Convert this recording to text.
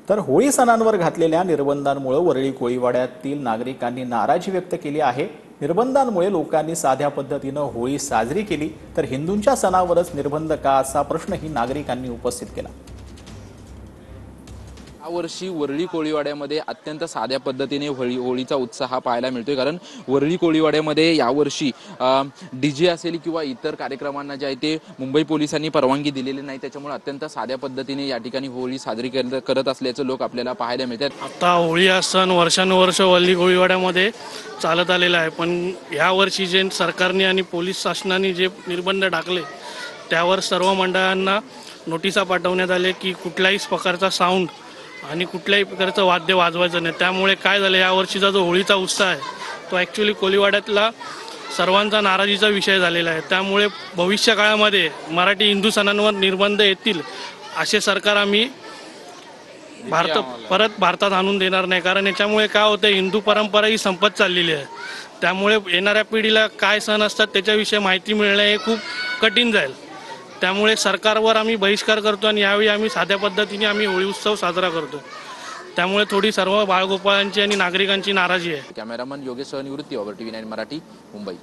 तर होळी सणांवर घातलेल्या निर्बंधांमुळे वरळी कोळीवाड्यातील नागरिकांनी नाराजी व्यक्त केली आहे। निर्बंधांमुळे लोकांनी साध्या पद्धतीने होळी साजरी केली, तर हिंदूंच्या सणावरच निर्बंध का असा प्रश्नही नागरिकांनी उपस्थित केला। यावर्षी वरळी कोळीवाड्यामध्ये अत्यंत साध्या पद्धतीने होळीचा उत्साह पाहायला मिळतोय। कारण वरळी कोळीवाड्यामध्ये यावर्षी डीजे असेल किंवा इतर कार्यक्रमांना जे आहे ते मुंबई पोलिसांनी परवानगी दिलेली नाही, त्याच्यामुळे अत्यंत साध्या पद्धतीने या ठिकाणी होळी साजरी करत असल्याचं लोक आपल्याला पाहायला मिळतात। आता होळी हा सण वर्षानुवर्ष वरळी कोळीवाड्यामध्ये चालत आलेला आहे, पण या वर्षी जे सरकारने आणि पोलीस शासनाने जे निर्बंध टाकले त्यावर सर्व मंडळांना नोटिसा पाठवण्यात आले की कुठल्याही प्रकारचा साऊंड आणि कुठल्याही प्रकारचं वाद्य वाजवायचं नाही। त्यामुळे काय झालं, या वर्षीचा जो होळीचा उत्साह आहे तो ॲक्च्युली कोळीवाड्यातला सर्वांचा नाराजीचा विषय झालेला आहे। त्यामुळे भविष्य काळामध्ये मराठी हिंदू सणांवर निर्बंध येतील असे सरकार आम्ही परत भारतात आणून देणार नाही। कारण याच्यामुळे काय होतं, हिंदू परंपरा ही संपत चाललेली आहे। त्यामुळे येणाऱ्या पिढीला काय सण असतात त्याच्याविषयी माहिती मिळणं हे खूप कठीण जाईल। त्यामुळे सरकारवर आम्ही बहिष्कार करतो आणि यावेळी आम्ही साध्या पद्धतीने आम्ही होळी उत्सव साजरा करतो। त्यामुळे थोडी सर्व बाळगोपाळांची आणि नागरिकांची नाराजी आहे। कॅमेरामन योगेश निवृत्ती, ओव्हर टीव्ही 9 मराठी, मुंबई।